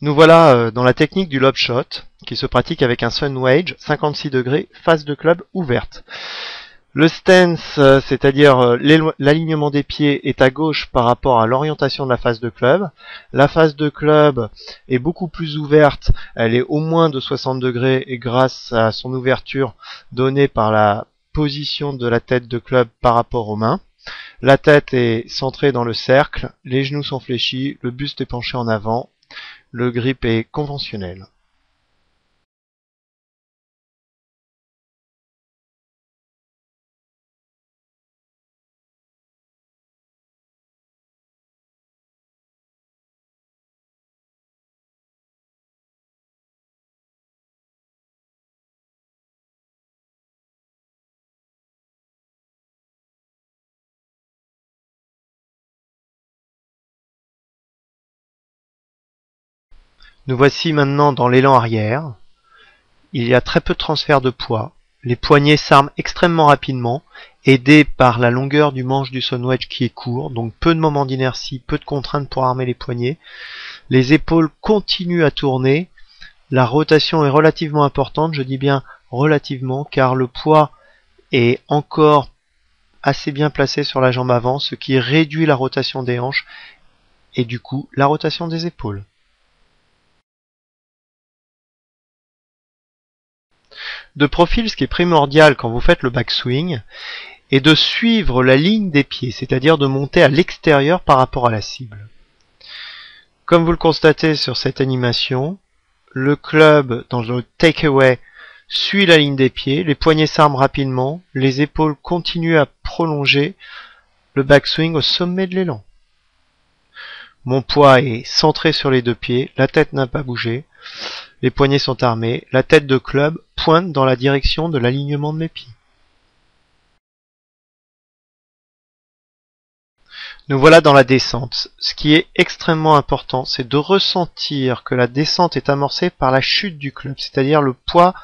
Nous voilà dans la technique du lob shot, qui se pratique avec un sun wedge 56 degrés, face de club ouverte. Le stance, c'est-à-dire l'alignement des pieds, est à gauche par rapport à l'orientation de la face de club. La face de club est beaucoup plus ouverte, elle est au moins de 60 degrés et grâce à son ouverture donnée par la position de la tête de club par rapport aux mains. La tête est centrée dans le cercle, les genoux sont fléchis, le buste est penché en avant, le grip est conventionnel. Nous voici maintenant dans l'élan arrière. Il y a très peu de transfert de poids. Les poignets s'arment extrêmement rapidement, aidés par la longueur du manche du sun wedge qui est court, donc peu de moments d'inertie, peu de contraintes pour armer les poignets. Les épaules continuent à tourner. La rotation est relativement importante, je dis bien relativement, car le poids est encore assez bien placé sur la jambe avant, ce qui réduit la rotation des hanches et du coup la rotation des épaules. De profil, ce qui est primordial quand vous faites le backswing est de suivre la ligne des pieds, c'est-à-dire de monter à l'extérieur par rapport à la cible. Comme vous le constatez sur cette animation, le club dans le takeaway suit la ligne des pieds, les poignets s'arment rapidement, les épaules continuent à prolonger le backswing au sommet de l'élan. Mon poids est centré sur les deux pieds, la tête n'a pas bougé, les poignets sont armés, la tête de club pointe dans la direction de l'alignement de mes pieds. Nous voilà dans la descente. Ce qui est extrêmement important, c'est de ressentir que la descente est amorcée par la chute du club, c'est-à-dire le poids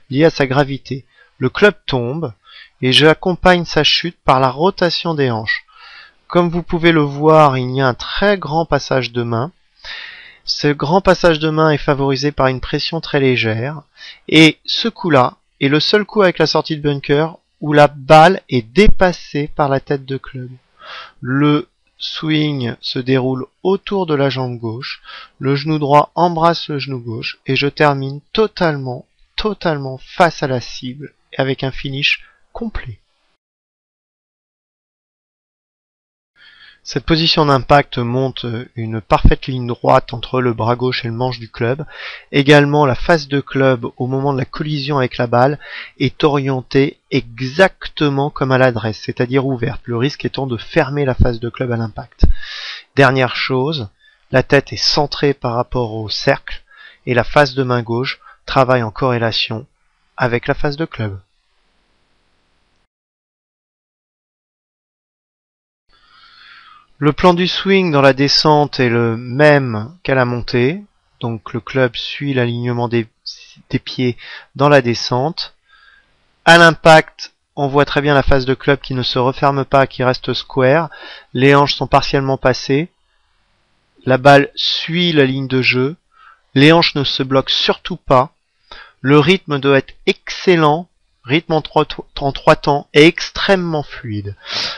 lié à sa gravité. Le club tombe et j'accompagne sa chute par la rotation des hanches. Comme vous pouvez le voir, il y a un très grand passage de main. Ce grand passage de main est favorisé par une pression très légère. Et ce coup-là est le seul coup avec la sortie de bunker où la balle est dépassée par la tête de club. Le swing se déroule autour de la jambe gauche. Le genou droit embrasse le genou gauche. Et je termine totalement face à la cible avec un finish complet. Cette position d'impact montre une parfaite ligne droite entre le bras gauche et le manche du club. Également, la face de club au moment de la collision avec la balle est orientée exactement comme à l'adresse, c'est-à-dire ouverte, le risque étant de fermer la face de club à l'impact. Dernière chose, la tête est centrée par rapport au cercle et la face de main gauche travaille en corrélation avec la face de club. Le plan du swing dans la descente est le même qu'à la montée, donc le club suit l'alignement des pieds dans la descente. À l'impact, on voit très bien la face de club qui ne se referme pas, qui reste square. Les hanches sont partiellement passées. La balle suit la ligne de jeu. Les hanches ne se bloquent surtout pas. Le rythme doit être excellent. Rythme en trois temps est extrêmement fluide.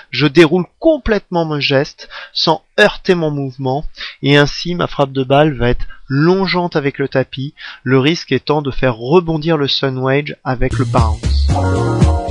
Je déroule complètement mon geste sans heurter mon mouvement et ainsi ma frappe de balle va être longeante avec le tapis, le risque étant de faire rebondir le sun wedge avec le bounce.